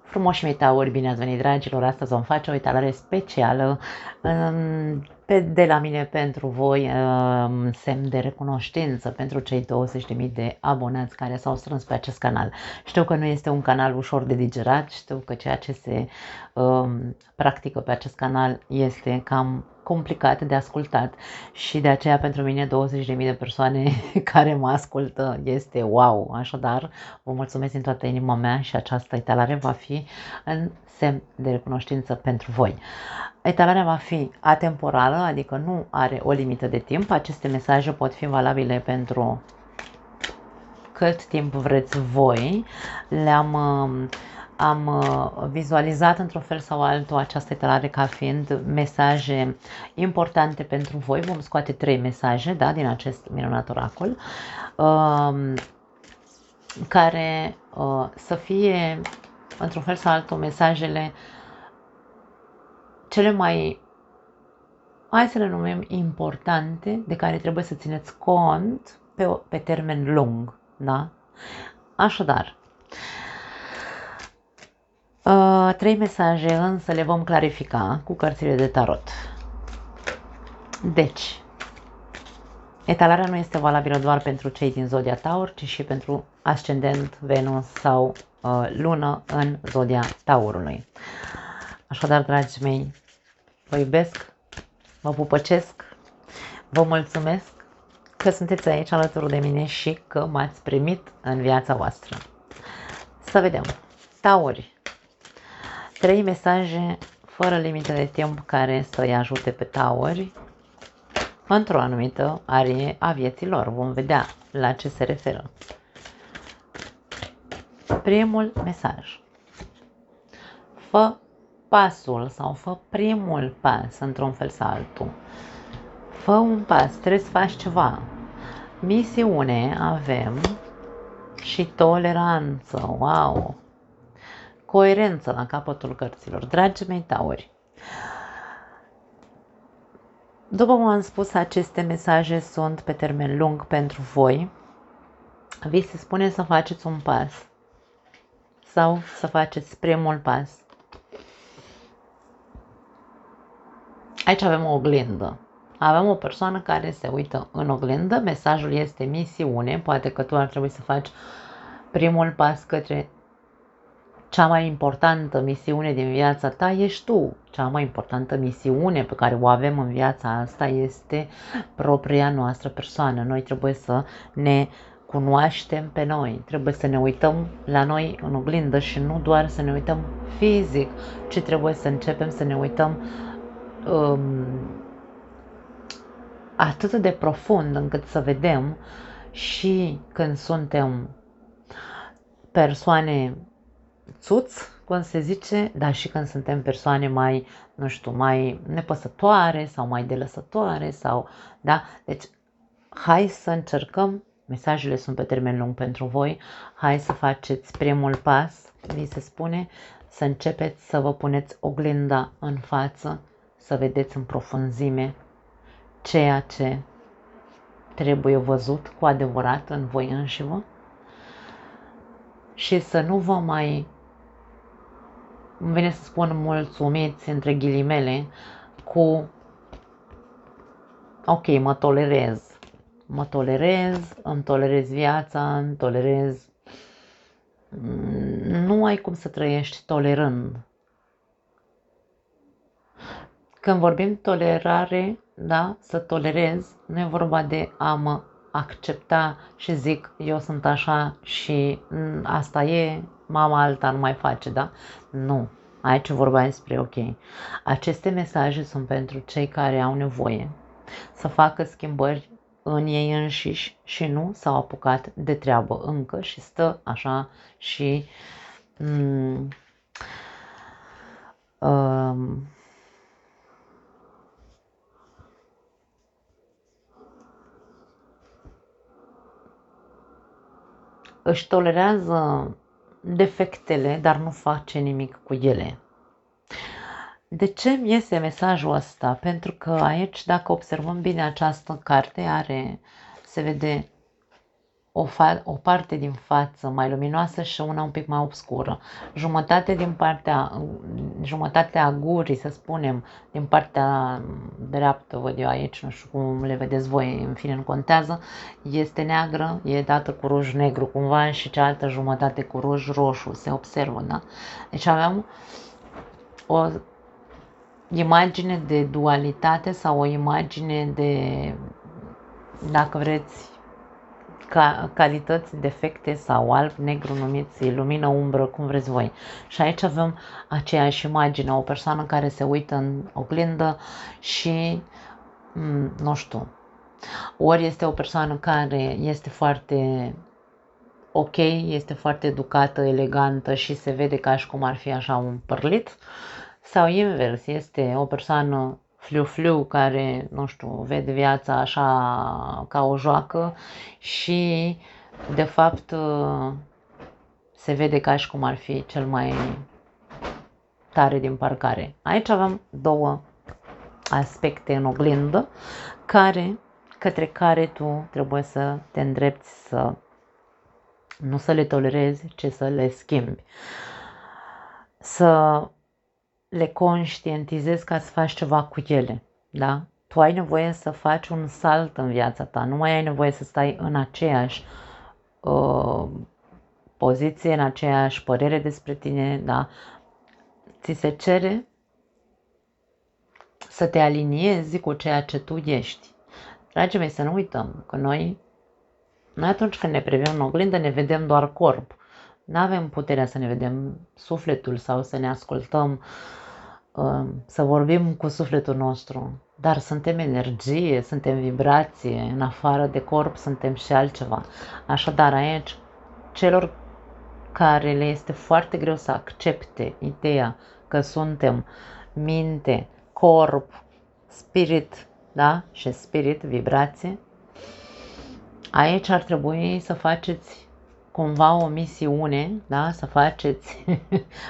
Frumoși mei tauri, bine ați venit, dragilor! Astăzi vom face o etalare specială de la mine pentru voi, semn de recunoștință pentru cei 20.000 de abonați care s-au strâns pe acest canal. Știu că nu este un canal ușor de digerat, știu că ceea ce se practică pe acest canal este cam complicat de ascultat și de aceea pentru mine 20.000 de persoane care mă ascultă este wow. Așadar, vă mulțumesc din toată inima mea și această etalare va fi în semn de recunoștință pentru voi. Etalarea va fi atemporală, adică nu are o limită de timp. Aceste mesaje pot fi valabile pentru cât timp vreți voi. Am vizualizat într-un fel sau altul această etalare ca fiind mesaje importante pentru voi. Vom scoate 3 mesaje, da, din acest minunat oracol, care să fie într-un fel sau altul mesajele cele mai, hai să le numim, importante, de care trebuie să țineți cont pe termen lung, da? Așadar, 3 mesaje însă le vom clarifica cu cărțile de tarot. Deci, etalarea nu este valabilă doar pentru cei din zodia Taur, ci și pentru ascendent, Venus sau lună în zodia Taurului. Așadar, dragii mei, vă iubesc, vă pupăcesc, vă mulțumesc că sunteți aici alături de mine și că m-ați primit în viața voastră. Să vedem. Tauri. 3 mesaje fără limită de timp care să-i ajute pe tauri într-o anumită arie a vieții lor. Vom vedea la ce se referă. Primul mesaj. Fă pasul sau fă primul pas într-un fel sau altul. Fă un pas, trebuie să faci ceva. Misiune avem și toleranță. Wow! Coerență la capătul cărților. Dragii mei tauri, după cum am spus, aceste mesaje sunt pe termen lung pentru voi. Vi se spune să faceți un pas sau să faceți primul pas. Aici avem o oglindă. Avem o persoană care se uită în oglindă. Mesajul este misiune. Poate că tu ar trebui să faci primul pas către cea mai importantă misiune din viața ta. Ești tu. Cea mai importantă misiune pe care o avem în viața asta este propria noastră persoană. Noi trebuie să ne cunoaștem pe noi. Trebuie să ne uităm la noi în oglindă și nu doar să ne uităm fizic, ci trebuie să începem să ne uităm atât de profund încât să vedem și când suntem persoane țuți, cum se zice, dar și când suntem persoane mai, nu știu, mai nepăsătoare sau mai delăsătoare sau, da? Deci, hai să încercăm, mesajele sunt pe termen lung pentru voi, hai să faceți primul pas, vi se spune, să începeți să vă puneți oglinda în față, să vedeți în profunzime ceea ce trebuie văzut cu adevărat în voi înșivă și să nu vă mai, îmi vine să spun, mulțumiți, între ghilimele, cu ok, mă tolerez, îmi tolerez viața, îmi tolerez. Nu ai cum să trăiești tolerând. Când vorbim tolerare, da, să tolerez, nu e vorba de a mă accepta și zic eu sunt așa și asta e, mama alta nu mai face, da? Nu. Aici vorba despre ok. Aceste mesaje sunt pentru cei care au nevoie să facă schimbări în ei înșiși și nu s-au apucat de treabă încă și stă așa și își tolerează defectele, dar nu face nimic cu ele. De ce mi iese mesajul ăsta? Pentru că aici, dacă observăm bine, această carte are, se vede o parte din față mai luminoasă și una un pic mai obscură. Jumătatea gurii, să spunem, din partea dreaptă, văd eu aici, nu știu cum le vedeți voi, în fine, nu contează, este neagră, e dată cu ruj negru cumva și cealaltă jumătate cu ruj roșu, se observă, da? Deci aveam o imagine de dualitate sau o imagine de, dacă vreți, calități, defecte sau alb-negru, numiți lumină-umbră, cum vreți voi. Și aici avem aceeași imagine, o persoană care se uită în oglindă și, nu știu, ori este o persoană care este foarte ok, este foarte educată, elegantă și se vede ca și cum ar fi așa un părlit, sau invers, este o persoană fliu-fliu care, nu știu, vede viața așa ca o joacă și de fapt se vede ca și cum ar fi cel mai tare din parcare. Aici avem două aspecte în oglindă către care tu trebuie să te îndrepți, să nu să le tolerezi, ci să le schimbi. Să le conștientizezi ca să faci ceva cu ele, da? Tu ai nevoie să faci un salt în viața ta, nu mai ai nevoie să stai în aceeași poziție, în aceeași părere despre tine, da? Ți se cere să te aliniezi cu ceea ce tu ești. Dragii mei, să nu uităm că noi atunci când ne privim în oglindă ne vedem doar corp. Nu avem puterea să ne vedem sufletul sau să ne ascultăm, să vorbim cu sufletul nostru. Dar suntem energie, suntem vibrație, în afară de corp suntem și altceva. Așadar aici, celor care le este foarte greu să accepte ideea că suntem minte, corp, spirit, da? Și spirit, vibrație, aici ar trebui să faceți cumva o misiune, da? Să faceți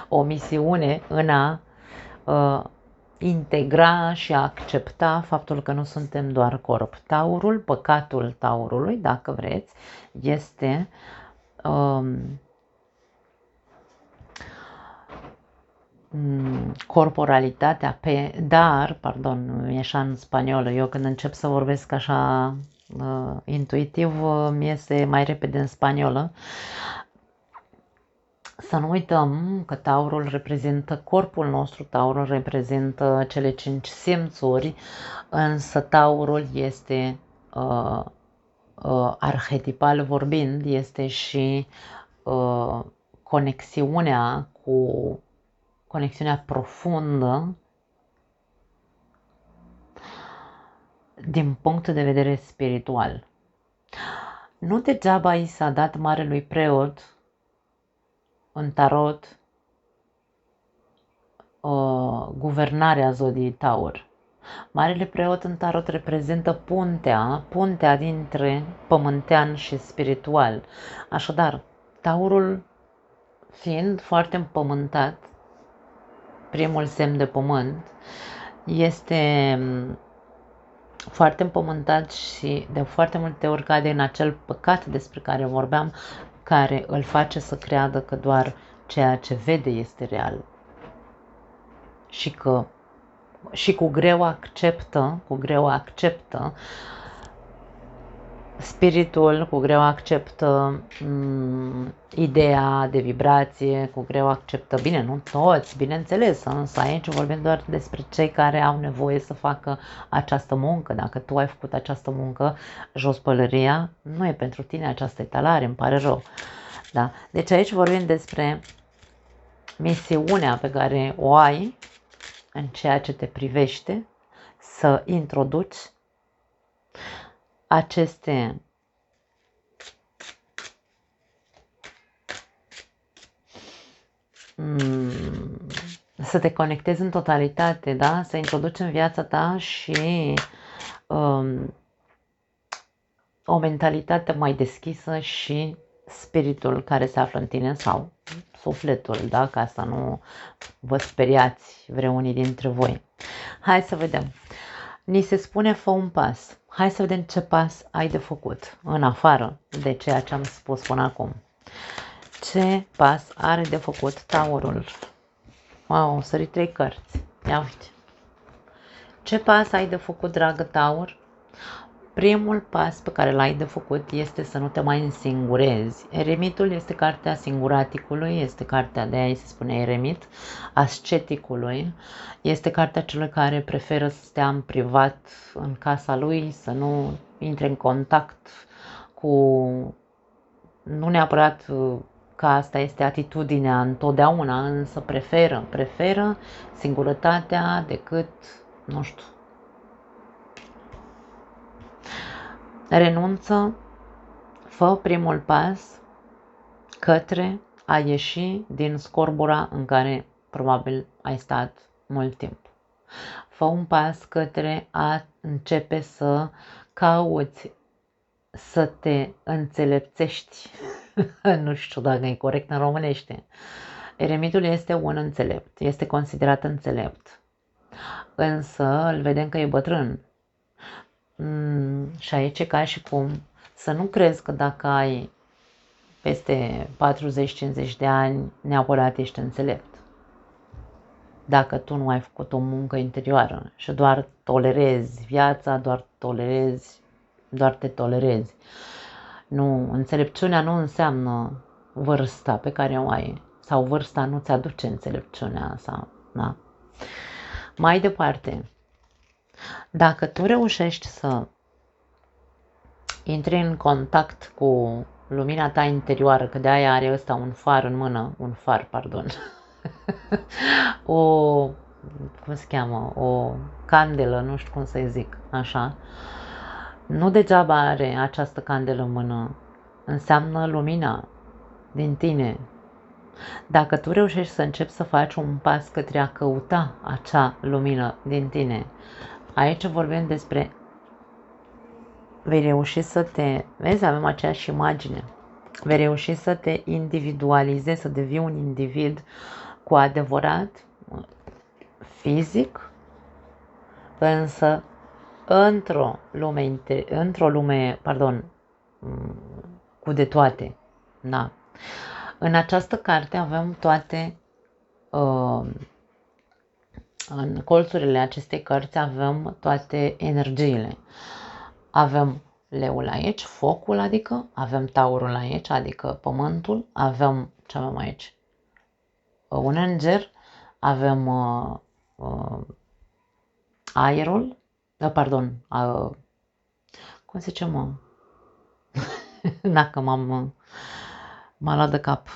o misiune în a integra și a accepta faptul că nu suntem doar corp. Taurul, păcatul taurului, dacă vreți, este corporalitatea mi-e așa în spaniolă, eu când încep să vorbesc așa intuitiv, mi iese mai repede în spaniolă. Să nu uităm că taurul reprezintă corpul nostru, taurul reprezintă cele 5 simțuri, însă taurul este, arhetipal vorbind, este și conexiunea profundă din punct de vedere spiritual. Nu degeaba i s-a dat marelui preot în tarot guvernarea zodiei Taur. Marele preot în tarot reprezintă puntea dintre pământean și spiritual. Așadar, Taurul fiind foarte împământat, primul semn de pământ, este foarte împământat și de foarte multe ori cade în acel păcat despre care vorbeam, care îl face să creadă că doar ceea ce vede este real și cu greu acceptă spiritul, cu greu acceptă ideea de vibrație, cu greu acceptă, bine, nu toți, bineînțeles, însă aici vorbim doar despre cei care au nevoie să facă această muncă. Dacă tu ai făcut această muncă, jos pălăria, nu e pentru tine această etalare, îmi pare rău. Da? Deci aici vorbim despre misiunea pe care o ai în ceea ce te privește, să introduci aceste să te conectezi în totalitate, da? Să introduci în viața ta și o mentalitate mai deschisă și spiritul care se află în tine sau sufletul, da? Ca să nu vă speriați vreunii dintre voi. Hai să vedem. Ni se spune fă un pas. Hai să vedem ce pas ai de făcut, în afară de ceea ce am spus până acum. Ce pas are de făcut taurul? Wow, au sărit 3 cărți. Ia uite. Ce pas ai de făcut, dragă taur? Primul pas pe care l-ai de făcut este să nu te mai însingurezi. Eremitul este cartea singuraticului, este cartea, de aia se spune eremit, asceticului. Este cartea celui care preferă să stea în privat în casa lui, să nu intre în contact cu, nu neapărat că asta este atitudinea întotdeauna, însă preferă singurătatea decât, nu știu, renunță, fă primul pas către a ieși din scorbura în care probabil ai stat mult timp. Fă un pas către a începe să cauți să te înțelepțești. Nu știu dacă e corect în românește. Eremitul este un înțelept, este considerat înțelept, însă îl vedem că e bătrân. Și aici e ca și cum să nu crezi că dacă ai peste 40-50 de ani neapărat ești înțelept. Dacă tu nu ai făcut o muncă interioară și doar tolerezi viața, doar te tolerezi. Nu, înțelepciunea nu înseamnă vârsta pe care o ai sau vârsta nu-ți aduce înțelepciunea sau, da. Mai departe, dacă tu reușești să intri în contact cu lumina ta interioară, că de aia are ăsta un far în mână, cum se cheamă, o candelă, nu știu cum să-i zic, așa. Nu degeaba are această candelă în mână, înseamnă lumina din tine. Dacă tu reușești să începi să faci un pas către a căuta acea lumină din tine, aici vorbim despre vei reuși să te, vezi, avem aceeași imagine, vei reuși să te individualizezi, să devii un individ cu adevărat fizic, însă într-o lume, cu de toate. Da. În această carte avem toate, în colțurile acestei cărți avem toate energiile. Avem leul aici, focul, adică avem taurul aici, adică pământul, avem, ce avem aici? Un înger, avem aerul, cum se zice, mă? Dacă m-a luat de cap.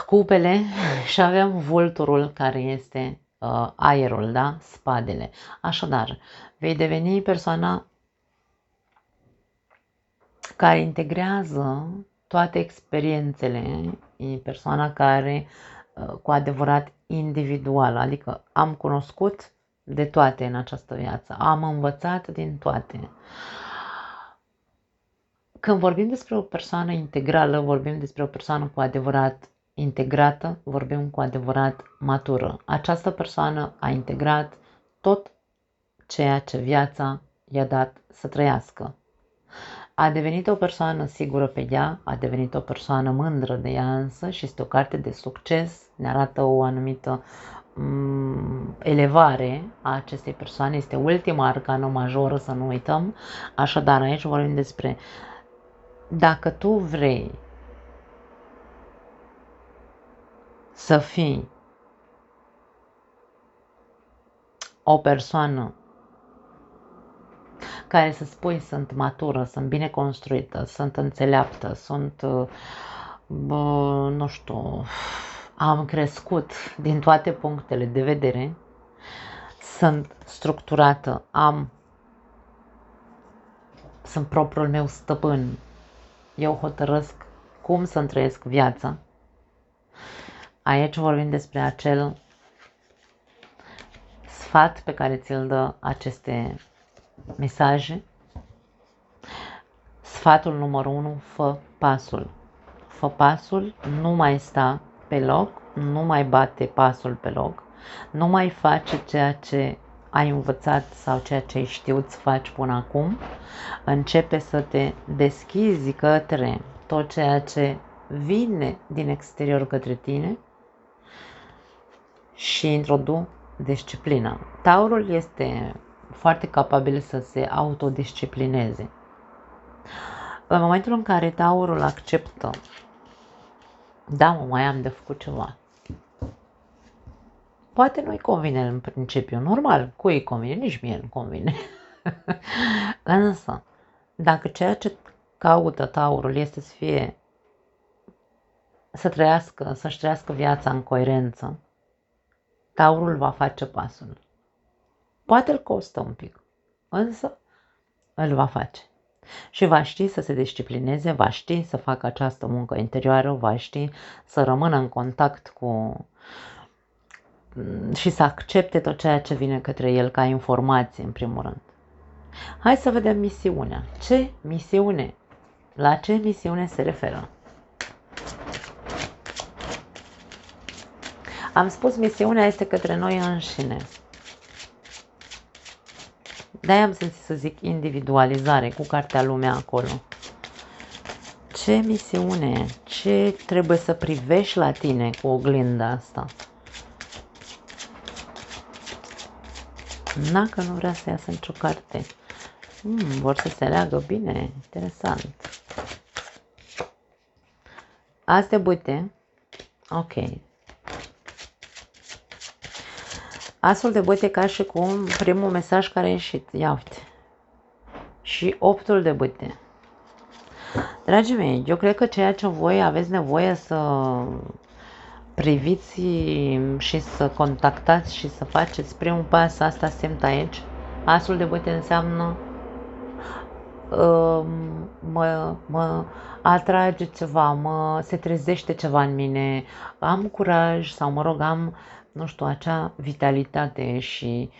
Cupele și avem vulturul care este aerul, da? Spadele. Așadar, vei deveni persoana care integrează toate experiențele, e persoana care cu adevărat individuală, adică am cunoscut de toate în această viață, am învățat din toate. Când vorbim despre o persoană integrală, vorbim despre o persoană cu adevărat integrată, vorbim cu adevărat matură. Această persoană a integrat tot ceea ce viața i-a dat să trăiască. A devenit o persoană sigură pe ea, a devenit o persoană mândră de ea însă și este o carte de succes, ne arată o anumită elevare a acestei persoane, este ultima arcană majoră, să nu uităm. Așadar, aici vorbim despre dacă tu vrei să fii o persoană care să spui sunt matură, sunt bine construită, sunt înțeleaptă, sunt, nu știu, am crescut din toate punctele de vedere, sunt structurată, sunt propriul meu stăpân, eu hotărăsc cum să-mi trăiesc viața. Aici vorbim despre acel sfat pe care ți-l dă aceste mesaje. Sfatul numărul 1, fă pasul. Fă pasul, nu mai sta pe loc, nu mai bate pasul pe loc, nu mai face ceea ce ai învățat sau ceea ce ai știut să faci până acum, începe să te deschizi către tot ceea ce vine din exterior către tine și introduc disciplina. Taurul este foarte capabil să se autodisciplineze. În momentul în care Taurul acceptă, da, mai am de făcut ceva. Poate nu-i convine în principiu, normal, cui îi convine, nici mie nu convine. Însă, dacă ceea ce caută Taurul este să-și trăiască viața în coerență, Taurul va face pasul. Poate îl costă un pic, însă îl va face. Și va ști să se disciplineze, va ști să facă această muncă interioară, va ști să rămână în contact cu și să accepte tot ceea ce vine către el ca informație, în primul rând. Hai să vedem misiunea. Ce misiune? La ce misiune se referă? Am spus, misiunea este către noi înșine. De-aia am simțit să zic individualizare, cu cartea Lumea acolo. Ce misiune? Ce trebuie să privești la tine cu oglinda asta? Dacă nu vrea să iasă nicio carte. Vor să se leagă bine. Interesant. Azi de bâte. Ok. Asul de bâte ca și cum primul mesaj care a ieșit. Ia uite. Și 8-ul de bâte. Dragii mei, eu cred că ceea ce voi aveți nevoie să priviți și să contactați și să faceți primul pas, asta simt aici. Asul de bâte înseamnă mă atrage ceva, se trezește ceva în mine, am curaj sau mă rog, am, nu știu, acea vitalitate și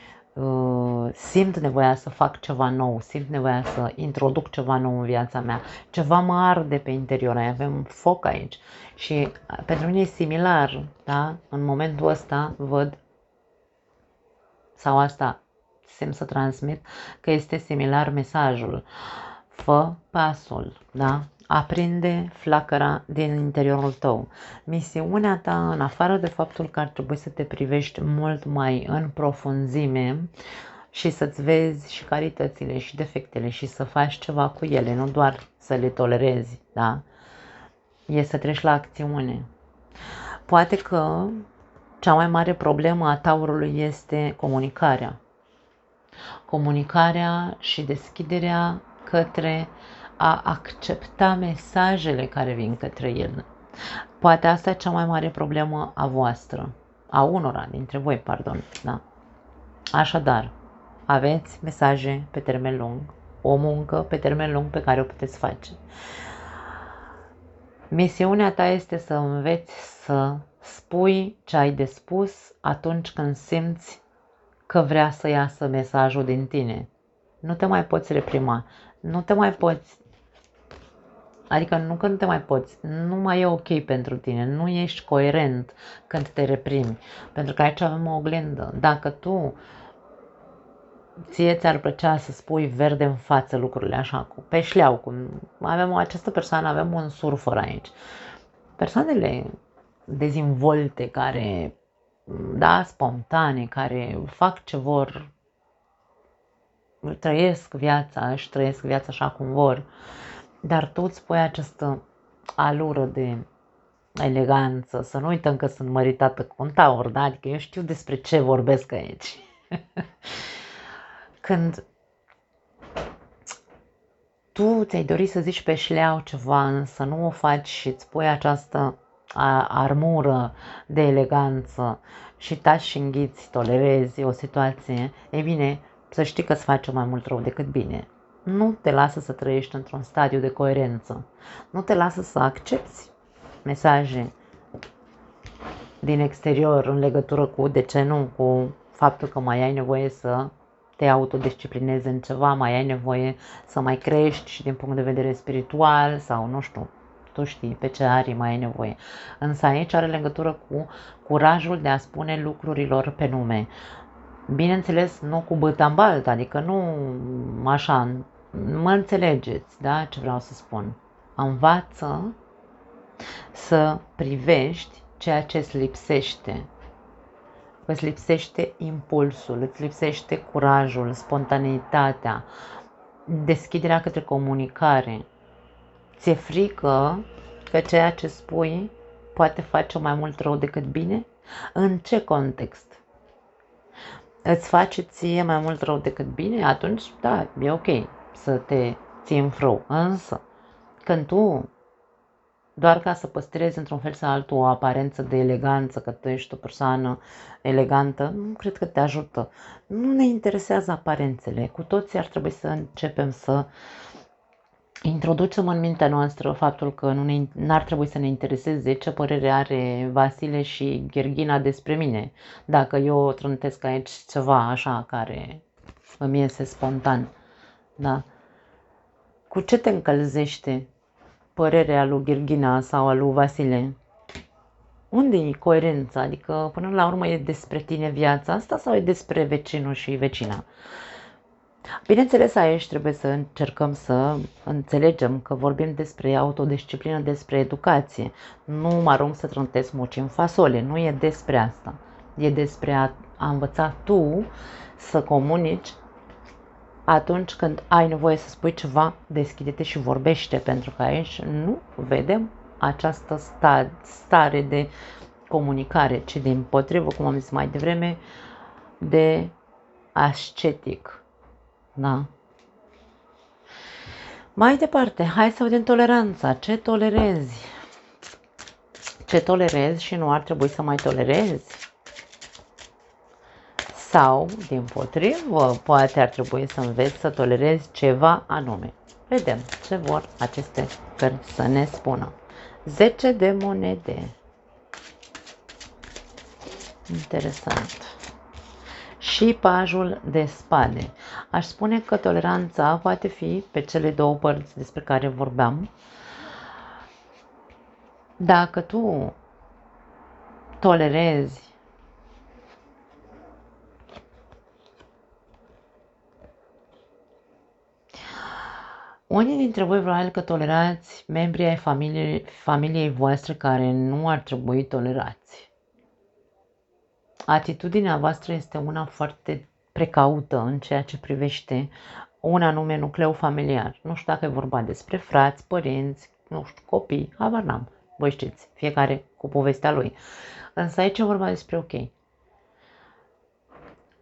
simt nevoia să fac ceva nou, simt nevoia să introduc ceva nou în viața mea, ceva mă arde pe interior, avem foc aici și pentru mine e similar, da? În momentul ăsta văd, sau asta simt să transmit, că este similar mesajul. Fă pasul, da? Aprinde flacăra din interiorul tău. Misiunea ta, în afară de faptul că ar trebui să te privești mult mai în profunzime și să-ți vezi și calitățile și defectele și să faci ceva cu ele, nu doar să le tolerezi, da? E să treci la acțiune. Poate că cea mai mare problemă a Taurului este comunicarea. Comunicarea și deschiderea către a accepta mesajele care vin către el. Poate asta e cea mai mare problemă a voastră, a unora dintre voi, pardon. Da. Așadar, aveți mesaje pe termen lung, o muncă pe termen lung pe care o puteți face. Misiunea ta este să înveți să spui ce ai de spus atunci când simți că vrea să iasă mesajul din tine. Nu te mai poți reprima, nu te mai poți, adică nu că nu te mai poți, nu mai e ok pentru tine, nu ești coerent când te reprimi, pentru că aici avem o oglindă. Dacă tu, ție ți-ar plăcea să spui verde în față lucrurile așa, pe șleau, cum avem această persoană, avem un surfer aici. Persoanele dezvolte care, da, spontane, care fac ce vor, își trăiesc viața așa cum vor, dar tu îți pui această alură de eleganță, să nu uităm că sunt măritată cu un taur, da? Adică eu știu despre ce vorbesc aici. Când tu ți-ai dorit să zici pe șleau ceva, însă nu o faci și îți pui această armură de eleganță și taci și înghiți, tolerezi o situație, e bine, să știi că îți face mai mult rău decât bine. Nu te lasă să trăiești într-un stadiu de coerență. Nu te lasă să accepti mesaje din exterior în legătură cu, de ce nu, cu faptul că mai ai nevoie să te autodisciplinezi în ceva, mai ai nevoie să mai crești și din punct de vedere spiritual sau nu știu, tu știi pe ce arii mai ai nevoie. Însă aici are legătură cu curajul de a spune lucrurilor pe nume. Bineînțeles, nu cu băta în baltă, adică nu așa, mă înțelegeți, da, ce vreau să spun. Învață să privești ceea ce îți lipsește. Îți lipsește impulsul, îți lipsește curajul, spontaneitatea, deschiderea către comunicare. Ți-e frică că ceea ce spui poate face mai mult rău decât bine? În ce context? Îți face ție mai mult rău decât bine? Atunci, da, e ok să te ții în frâu. Însă, când tu, doar ca să păstrezi într-un fel sau altul o aparență de eleganță, că tu ești o persoană elegantă, nu cred că te ajută. Nu ne interesează aparențele. Cu toții ar trebui să începem să introducem în mintea noastră faptul că n-ar trebui să ne intereseze ce părere are Vasile și Gherghina despre mine. Dacă eu trântesc aici ceva așa care îmi iese spontan, da? Cu ce te încălzește părerea lui Gherghina sau a lui Vasile? Unde e coerența? Adică până la urmă e despre tine viața asta sau e despre vecinul și vecina? Bineînțeles, aici trebuie să încercăm să înțelegem că vorbim despre autodisciplină, despre educație. Nu mă arunc să trântesc muci în fasole, nu e despre asta. E despre a învăța tu să comunici atunci când ai nevoie să spui ceva, deschide-te și vorbește, pentru că aici nu vedem această stare de comunicare, ci dimpotrivă, cum am zis mai devreme, de ascetic. Da. Mai departe, hai să vedem toleranța. Ce tolerezi? Ce tolerezi și nu ar trebui să mai tolerezi? Sau, dimpotrivă, poate ar trebui să înveți să tolerezi ceva anume. Vedem ce vor aceste cărți să ne spună. 10 de monede. Interesant. Și pajul de spade. Aș spune că toleranța poate fi pe cele două părți despre care vorbeam. Dacă tu tolerezi unii dintre voi probabil că tolerați membrii ai familiei voastre care nu ar trebui tolerați. Atitudinea voastră este una foarte precaută în ceea ce privește un anume nucleu familiar. Nu știu dacă e vorba despre frați, părinți, nu știu, copii, habar n-am. Voi știți, fiecare cu povestea lui. Însă aici e vorba despre ok.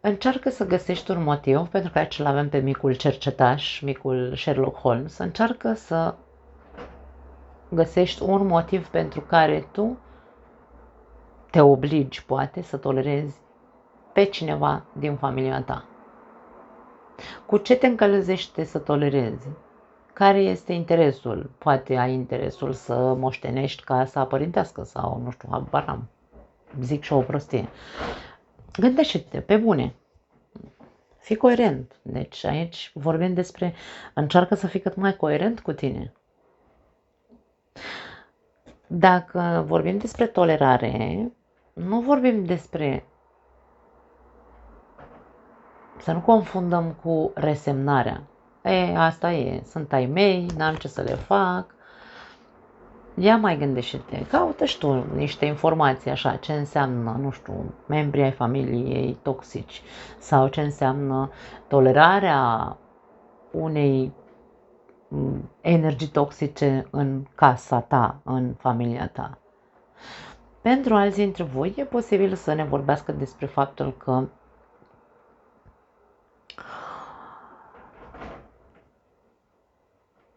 Încearcă să găsești un motiv, pentru că aici îl avem pe micul cercetaș, micul Sherlock Holmes, încearcă să găsești un motiv pentru care tu te obligi, poate, să tolerezi pe cineva din familia ta. Cu ce te încălzește să tolerezi? Care este interesul? Poate ai interesul să moștenești casa părintească sau, nu știu, habar n-am. Zic și o prostie. Gândește-te, pe bune. Fii coerent. Deci aici vorbim despre încearcă să fii cât mai coerent cu tine. Dacă vorbim despre tolerare, nu vorbim despre, să nu confundăm cu resemnarea. Asta e, sunt ai mei, n-am ce să le fac. Ia mai gândește-te, caută și tu niște informații așa, ce înseamnă, nu știu, membrii ai familiei toxici sau ce înseamnă tolerarea unei energii toxice în casa ta, în familia ta. Pentru alții dintre voi e posibil să ne vorbească despre faptul că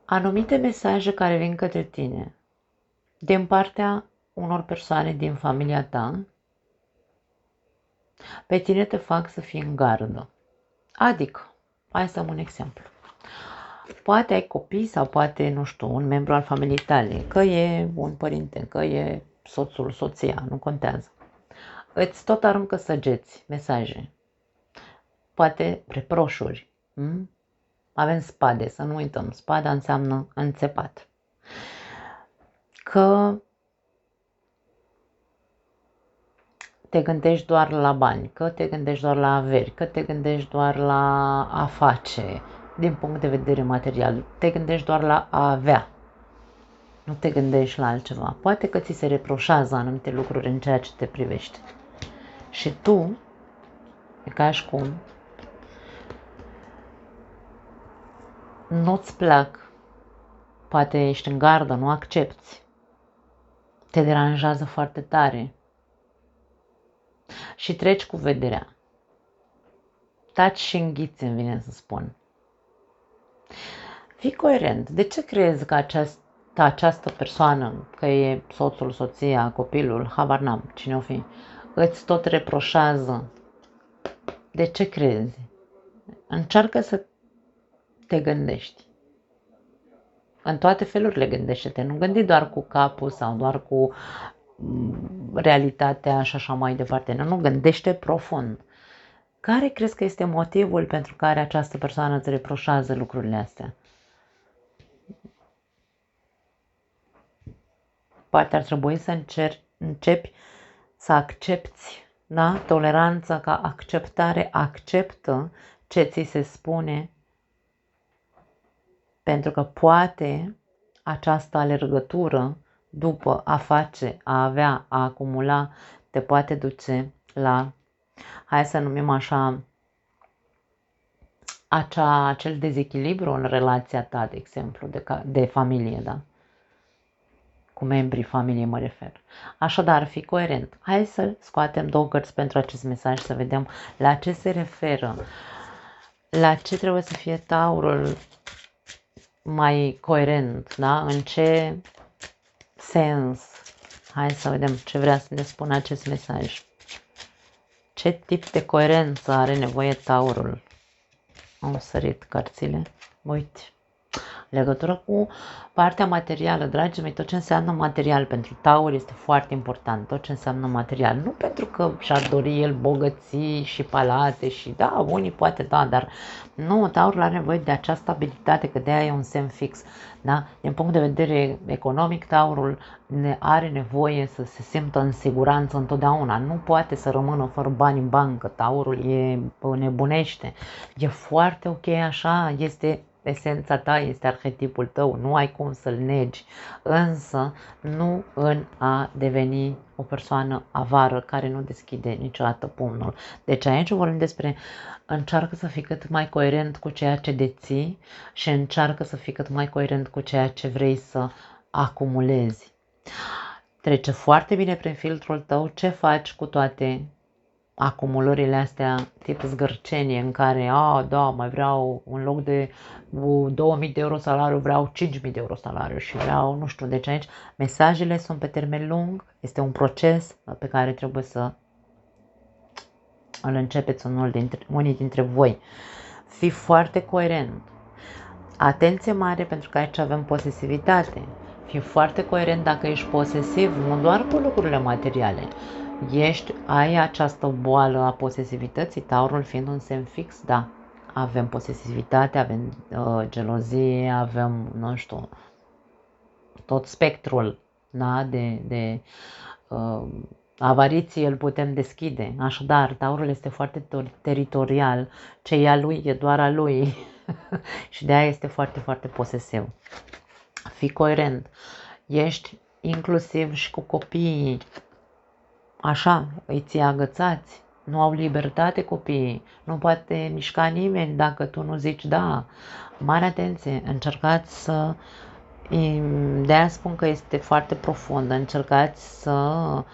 anumite mesaje care vin către tine din partea unor persoane din familia ta, pe tine te fac să fii în gardă. Adică, hai să am un exemplu. Poate ai copii sau poate, nu știu, un membru al familiei tale, că e un părinte, că e soțul, soția, nu contează. Îți tot aruncă săgeți, mesaje, poate reproșuri. Avem spade, să nu uităm, spada înseamnă înțepat. Că te gândești doar la bani, că te gândești doar la averi, că te gândești doar la a face, din punct de vedere material, te gândești doar la a avea, nu te gândești la altceva. Poate că ți se reproșează anumite lucruri în ceea ce te privește. Și tu, e ca și cum, nu-ți plac, poate ești în gardă, nu accepti, te deranjează foarte tare și treci cu vederea. Taci și înghiți, îmi vine să spun. Fii coerent. De ce crezi că această persoană, că e soțul, soția, copilul, habar n-am, cine o fi, îți tot reproșează? De ce crezi? Încearcă să te gândești. În toate felurile gândește-te. Nu gândi doar cu capul sau doar cu realitatea și așa mai departe. Nu, gândește profund. Care crezi că este motivul pentru care această persoană îți reproșează lucrurile astea? Poate ar trebui să începi să accepti, da? Toleranța ca acceptare, acceptă ce ți se spune, pentru că poate această alergătură după a face, a avea, a acumula, te poate duce la, hai să numim așa, acel dezechilibru în relația ta, de exemplu, de familie, da? Cu membrii familiei mă refer. Așadar, fii coerent. Hai să scoatem 2 cărți pentru acest mesaj, să vedem la ce se referă, la ce trebuie să fie taurul mai coerent, da? În ce sens? Hai să vedem ce vrea să ne spună acest mesaj. Ce tip de coerență are nevoie taurul? Am sărit cărțile. Uite. Legătură cu partea materială, dragii mei, tot ce înseamnă material pentru taur este foarte important, tot ce înseamnă material. Nu pentru că și-ar dori el bogății și palate și da, unii poate da, dar nu, taurul are nevoie de acea stabilitate, că de-aia e un semn fix. Da? Din punct de vedere economic, taurul are nevoie să se simtă în siguranță întotdeauna. Nu poate să rămână fără bani în bancă, taurul nebunește. E foarte ok așa, este esența ta, este arhetipul tău, nu ai cum să-l negi, însă nu în a deveni o persoană avară care nu deschide niciodată pumnul. Deci aici vorbim despre încearcă să fii cât mai coerent cu ceea ce deții și încearcă să fii cât mai coerent cu ceea ce vrei să acumulezi. Trece foarte bine prin filtrul tău ce faci cu toate acumulările astea tip zgârcenie în care, da, mai vreau în loc de 2000 de euro salariu, vreau 5000 de euro salariu și vreau, nu știu, deci aici mesajele sunt pe termen lung, este un proces pe care trebuie să îl începeți unii dintre voi. Fii foarte coerent. Atenție mare pentru că aici avem posesivitate. Fii foarte coerent dacă ești posesiv, nu doar cu lucrurile materiale. Ai această boală a posesivității, taurul fiind un semn fix, da, avem posesivitate, avem gelozie, avem, nu știu, tot spectrul, da, de avariție îl putem deschide. Așadar, taurul este foarte teritorial, ce e a lui e doar a lui și de aia este foarte, foarte posesiv. Fii coerent, ești inclusiv și cu copiii. Așa, îi ții agățați, nu au libertate copiii, nu poate mișca nimeni dacă tu nu zici da. Mare atenție, încercați să, de-aia spun că este foarte profund, încercați să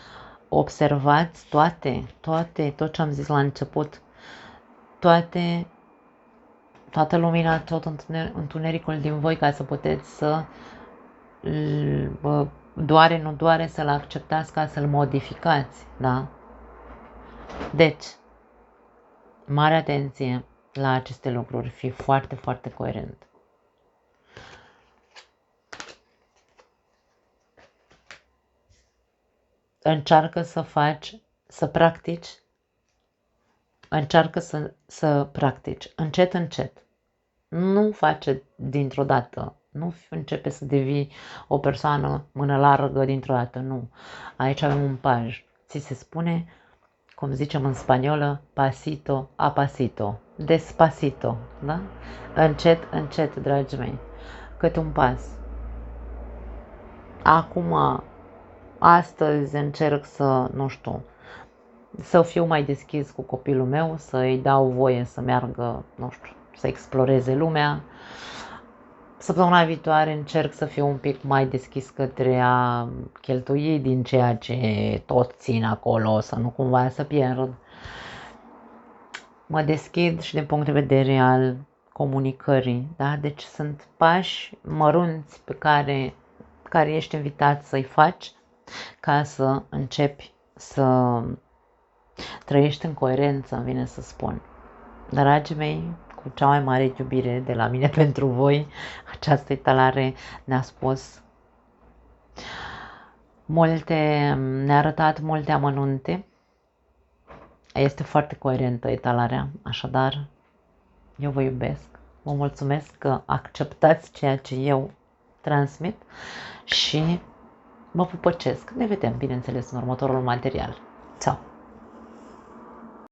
observați tot ce am zis la început, toată lumina, tot întunericul din voi ca să puteți să doare, nu doare, să-l acceptați ca să-l modificați, da? Deci, mare atenție la aceste lucruri, fii foarte, foarte coerent. Încearcă să practici, încet, încet. Nu face dintr-o dată. Nu începe să devii o persoană mână largă dintr-o dată, nu. Aici avem un paj. Ți se spune, cum zicem în spaniolă, pasito a pasito, despacito, da? Încet, încet, dragii mei, câte un pas. Acum, astăzi încerc să, nu știu, să fiu mai deschis cu copilul meu, să-i dau voie să meargă, nu știu, să exploreze lumea. Săptămâna viitoare încerc să fiu un pic mai deschis către a cheltui din ceea ce tot țin acolo, să nu cumva să pierd. Mă deschid și din punct de vedere al comunicării, da? Deci sunt pași mărunți pe care ești invitat să-i faci ca să începi să trăiești în coerență, îmi vine să spun. Dragii mei, cu cea mai mare iubire de la mine pentru voi, această etalare ne-a spus multe, ne-a arătat multe amănunte. Este foarte coerentă etalarea, așadar eu vă iubesc, vă mulțumesc că acceptați ceea ce eu transmit și vă pupăcesc. Ne vedem, bineînțeles, în următorul material. Ciao!